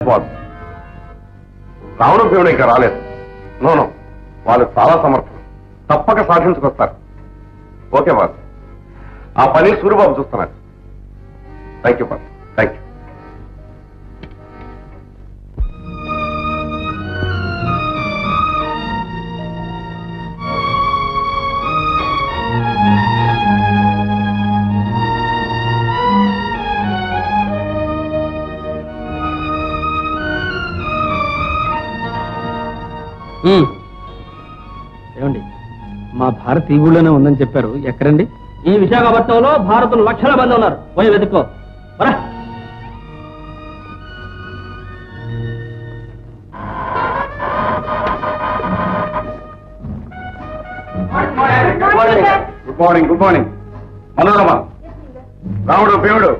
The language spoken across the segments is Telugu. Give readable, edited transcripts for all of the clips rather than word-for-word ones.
బాస్ రావణ భీముడు ఇంకా రాలేదు. నోనో వాళ్ళు చాలా సమర్థులు, తప్పక సాధించుకొస్తారు. ఓకే బాస్, ఆ పని సూర్యబాబు చూస్తున్నారు. Thank you boss, thank you. ఏమండి, మా భారత్ ఈ ఊళ్ళోనే ఉందని చెప్పారు. ఎక్కడండి? ఈ విశాఖపట్నంలో భారతులు లక్షల మంది ఉన్నారు. పోయి వెతుక్కో. Good morning, good morning. Manorama, Ramudu Bheemudu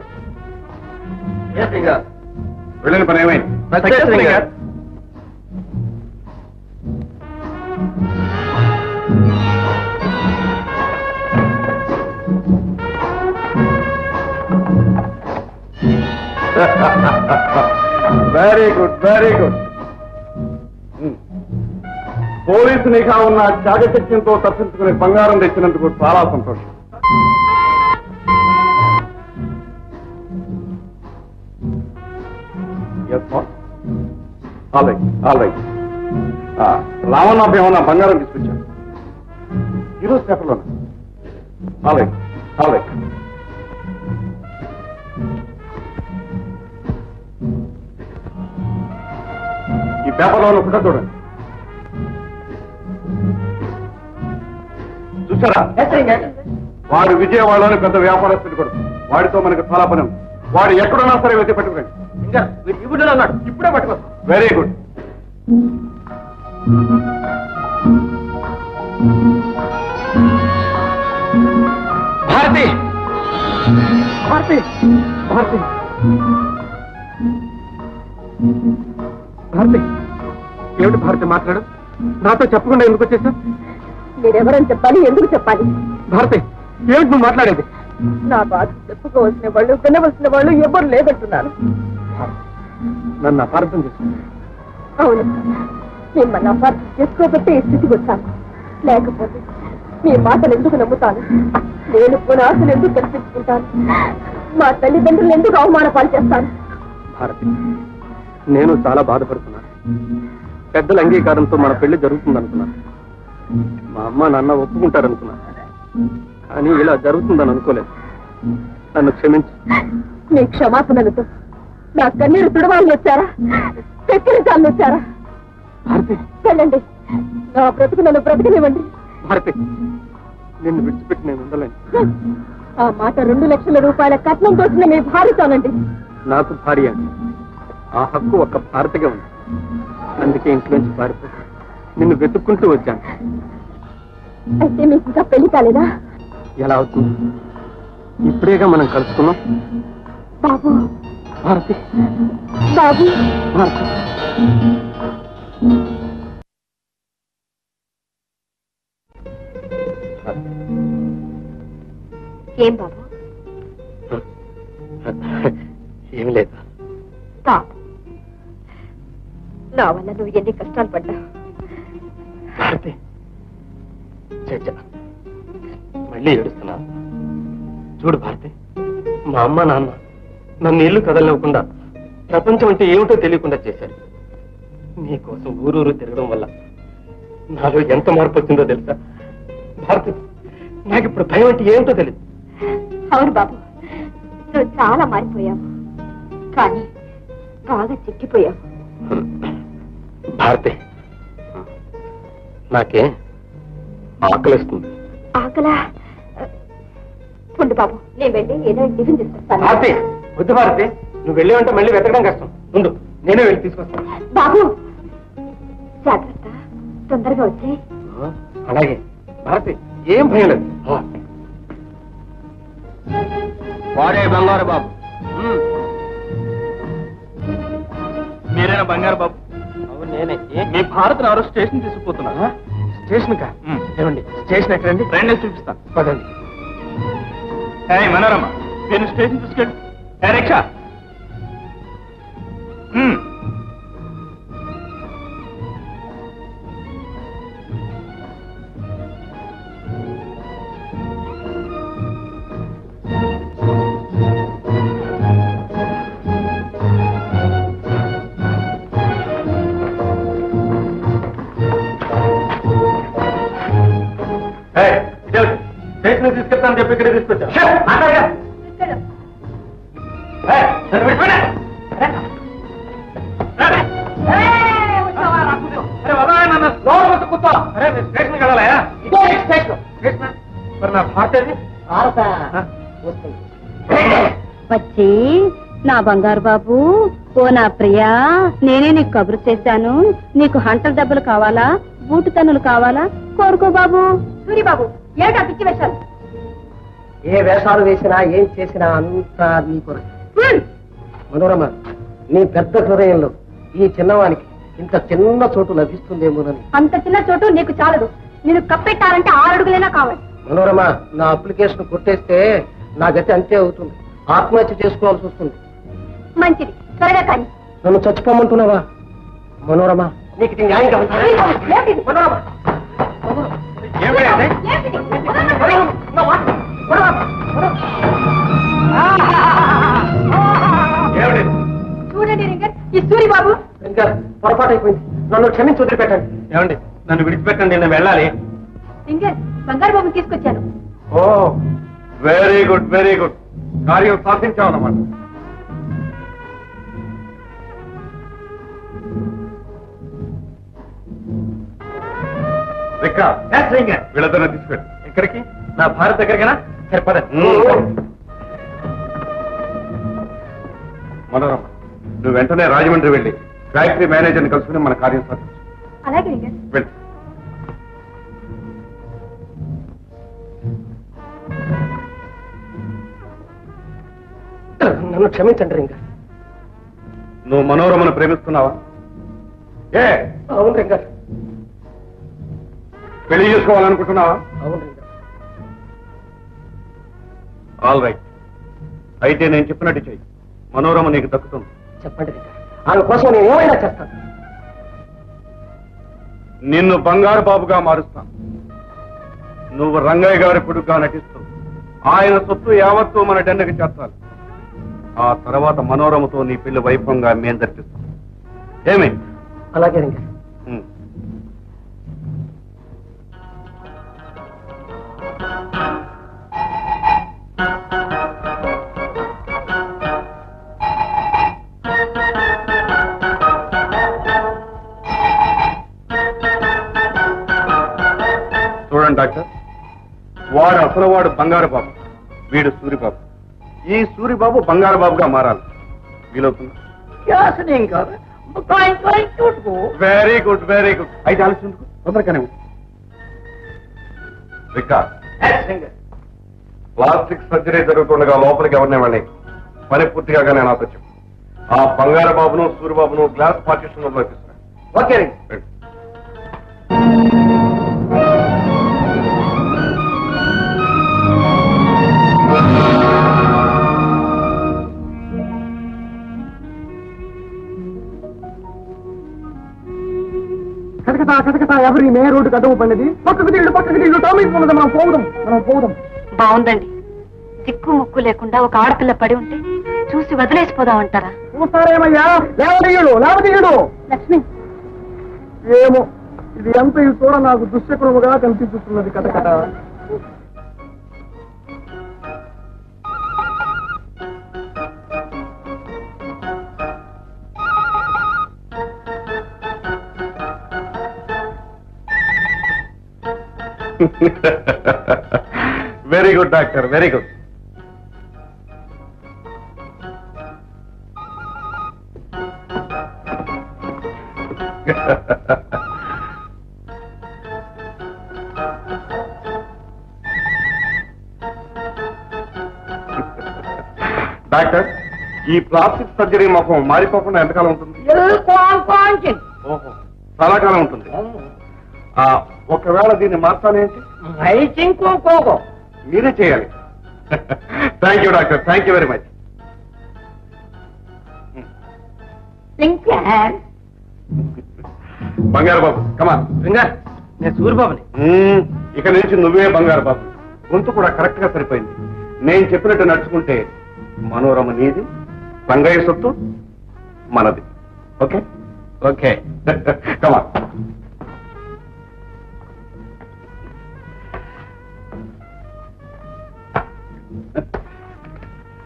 వెళ్ళిన పని ఏమైంది? Very good, very good. Police నిఘా ఉన్న చాకచక్యంతో తప్పించుకుని బంగారం తెచ్చినందుకు చాలా సంతోషం. రావణ ఏమన్నా బంగారం తీసుకొచ్చాను ఈరోజు పేపర్లోనే. ఈ పేపర్లో కూడా చూడండి. చూసారా, వాడు విజయవాడలోని పెద్ద వ్యాపారస్తుడు కూడా. వాడితో మనకు చాలా పని ఉంది. వాడు ఎక్కడున్నా సరే వెతి పెట్టుకోండి. ఇంకా ఇప్పుడు అన్నాడు, ఇప్పుడే పట్టుకోండి. Very good. భారతి, భారతి, భారతి, భారతి. ఏమిటి భారతి మాట్లాడు? నాతో చెప్పకుండా ఎందుకు వచ్చేసా? మీరెవరని చెప్పాలి, ఎందుకు చెప్పాలి? భారతి, ఏమిటి నువ్వు మాట్లాడేది? నా బాధ చెప్పుకోవాల్సిన వాళ్ళు, వినవలసిన వాళ్ళు ఎవరు లేదంటున్నాను. నన్ను అపార్థం చేసుకున్నా. అవును, మిమ్మల్ని అపార్థం చేసుకోబట్టే ఈ స్థితికి వచ్చాను. లేకపోతే మీ మాటలు ఎందుకు నమ్ముతాను? నేను పునాశలు ఎందుకు కల్పించుకుంటాను? మా తల్లిదండ్రులు ఎందుకు అవమాన పాలు చేస్తాను? భారతి, నేను చాలా బాధపడుతున్నాను. పెద్దల అంగీకారంతో మన పెళ్లి జరుగుతుందనుకున్నాను. మా అమ్మ నాన్న ఒప్పుకుంటారనుకున్నాను. కానీ ఇలా జరుగుతుందని అనుకోలేదు. నన్ను క్షమించు. మీ క్షమాపణలతో నా కన్నీరు తుడవాళ్ళు వచ్చారా? చక్కెరచాళ్ళు వచ్చారా? భారతి, వెళ్ళండి. నా బ్రతుకు నన్ను బ్రతకనివ్వండి. భారతి, నిన్ను విడిచిపెట్టి నేను ఉండలేను. ఆ మాట 2 లక్షల రూపాయల కట్నం తోసిన మీ భార్యతోనండి. నాకు భార్య అండి. ఆ హక్కు ఒక్క భారతిగా ఉంది. అందుకే ఇంట్లోంచి పారిపోయి నిన్ను వెతుక్కుంటూ వచ్చాను. అయితే మీకు ఇంకా పెళ్లి కాలేదా? ఎలా అవుతుంది? ఇప్పుడేగా మనం కలుసుకున్నాం. బాబు, భారతి, బాబు, భారతి. ఏం బాబు? ఏమి లేదు. బాబు, నా వల్ల నువ్వు ఎన్ని కష్టాలు పడ్డా. భారతి, మళ్ళీ ఏడుస్తున్నా. చూడు భారతి, మా అమ్మ నాన్న నన్ను ఇల్లు కదలనివ్వకుండా ప్రపంచం అంటే ఏమిటో తెలియకుండా చేశారు. నీకోసం ఊరూరు తిరగడం వల్ల నాలో ఎంత మార్పు వచ్చిందో తెలుసా భారతి? నాకు ఇప్పుడు భయం అంటే ఏమిటో తెలియదు. అవును బాబు, నువ్వు చాలా మారిపోయావు. కానీ బాగా చిక్కిపోయావు. భారతి, నాకే ఆకలిస్తుంది. ఆకలా? ఉండు బాబు, నేను వెళ్ళి ఏదో టిఫిన్ తీసుకొస్తాను. భారతి, వద్దు భారతి, నువ్వు వెళ్ళి ఉంటే మళ్ళీ వెతకడం కష్టం. ముందు నేనే వెళ్ళి తీసుకొస్తాను. బాబు, జాగ్రత్త, తొందరగా వచ్చి. అలాగే భారతి, ఏం భయం లేదు. వాడే బంగారు బాబు. మీరేనా బంగారు బాబు? అవును నేనే. మీ భారత్ ఎవరో స్టేషన్ తీసుకుపోతున్నా. స్టేషన్ కా? ఏమండి, స్టేషన్ ఎక్కడండి? రెండే చూపిస్తాను. పదండి. మనోరమ, నేను స్టేషన్ తీసుకెళ్ళి రిక్షా స్టేషన్ తీసుకెళ్తానని చెప్పి ఇక్కడ తీసుకొచ్చా స్టేషన్ వెళ్ళాలయా మరి నా భారత వచ్చి నా బంగారు బాబు ఓ నా ప్రియా నేనే నీకు కబురు చేశాను. నీకు హంటల దెబ్బలు కావాలా, బూటు తన్నులు కావాలా? కోరుకో బాబు. సూరిబాబు ఏటా పిచ్చి వేషాలు? ఏ వేషాలు వేసినా ఏం చేసినా అంతా నీ కొరకు. మనోరమ, నీ పెద్ద హృదయంలో ఈ చిన్నవానికి ఇంత చిన్న చోటు లభిస్తుందేమోనని. అంత చిన్న చోటు నీకు చాలదు. నేను కప్పెట్టాలంటే 6 అడుగులైనా కావాలి. మనోరమ, నా అప్లికేషన్ కొట్టేస్తే నా గతి అంతే అవుతుంది. ఆత్మహత్య చేసుకోవాల్సి వస్తుంది. మంచిది, త్వరగా కానీ. నన్ను చచ్చిపోమంటున్నావా? మనోరమ, నీకు ఇది న్యాయంగా ఉందా? మనోరమ, చూడండి రింగర్, ఈ సూరిబాబు పొరపాటు అయిపోయింది. నన్ను క్షమించి వదిలిపెట్టండి. ఏమండి, నన్ను విడిచిపెట్టండి, నేను వెళ్ళాలి. రింగర్, బంగారు బాబుని తీసుకొచ్చాను. ఓ వెరీ గుడ్, వెరీ గుడ్. కార్యం సాధించామన్నమాట. వీళ్ళతో తీసుకెళ్ళి. ఎక్కడికి? నా భారత్ దగ్గరికనా? సరిపద. మనోరమ, నువ్వు వెంటనే రాజమండ్రి వెళ్ళి ఫ్యాక్టరీ మేనేజర్ని కలుసుకుని మన కార్యం సాధించు. అలాగే రింగర్. వెళ్ళి. నన్ను క్షమించండి రింగర్. నువ్వు మనోరమను ప్రేమిస్తున్నావా? ఏ అవును రింగర్. పెళ్లి చేసుకోవాలనుకుంటున్నావా? అవును రింగర్. All right. అయితే నేను చెప్పినట్టు చెయ్యి. మనోరమ నీకు దక్కుతుంది. చెప్పండి రింగర్, ఆమె కోసం నేను ఏమైనా చేస్తాను. నిన్ను బంగారు బాబుగా మారుస్తాను. నువ్వు రంగయ్య గారి కొడుకుగా నటిస్తూ ఆయన సొత్తు యావత్తు మన డెన్నకి చేర్చాలి. ఆ తర్వాత మనోరమతో నీ పెళ్లి వైభవంగా మేం జరిపిస్తాం. ఏమి? అలాగే రింగర్. చూడండి డాక్టర్, వాడు అసలు వాడు బంగారు బాబు, వీడు సూరిబాబు. ఈ సూరిబాబు బంగారు బాబుగా మారాలి. వీలవుతుంది? Very good, very good. అయితే ఆలోచన తొందరగానే ప్లాస్టిక్ సర్జరీ జరుగుతుండగా లోపలికి ఎవరిని వెళ్ళి పని పూర్తిగా నేను నాతో చెప్పు. ఆ బంగారు బాబును సూరిబాబును గ్లాస్ పార్టీషన్ లో తీసుకురా. ఓకే. కథకథ ఎవరి మే రోడ్డు కదవు పండిది. పక్కకు నీళ్లు టామిస్తున్నది. మనం పోదాం. బాగుందండి. దిక్కు ముక్కు లేకుండా ఒక ఆడపిల్ల పడి ఉంటే చూసి వదిలేసిపోదామంటారా? చూస్తారేమయ్యా, లేవదీయుడు. లక్ష్మి, ఏమో ఇది ఎంత చూడ నాకు దుశ్శకురముగా కనిపిస్తున్నది. కథకథ very good doctor, very good. Doctor, ఈ ప్లాస్టిక్ సర్జరీ మొహం మారిపోకుండా ఎంతకాలం ఉంటుంది? ఓహో, చాలా కాలం ఉంటుంది. ఒకవేళ దీన్ని మార్చాలేంటి? మీరే చేయాలి. Thank you doctor, thank you very much. బంగారు బాబు, కమా. నేను సూరిబాబుని. ఇక నుంచి నువ్వే బంగారు బాబు. గొంతు కూడా కరెక్ట్ గా సరిపోయింది. నేను చెప్పినట్టు నడుచుకుంటే మనోరమ నీది, రంగయ్య సొత్తు మనది. Okay okay. Comma.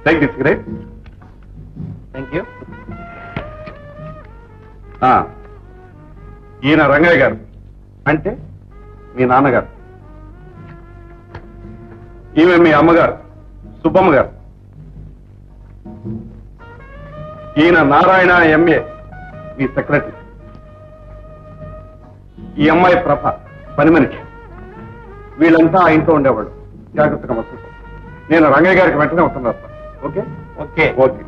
Take this great. Thank you. ఈయన రంగయ్య గారు, అంటే మీ నాన్నగారు. ఈమె మీ అమ్మగారు సుబ్బమ్మ గారు. ఈయన నారాయణ ఎంఏ, మీ సెక్రటరీ. ఈ అమ్మాయి ప్రభ, పని మనిషి. వీళ్ళంతా ఆ ఇంట్లో ఉండేవాళ్ళు. జాగ్రత్తగా మస్తు. నేను రంగయ్య గారికి వెంటనే వస్తున్నా. Okay okay. ఓకే.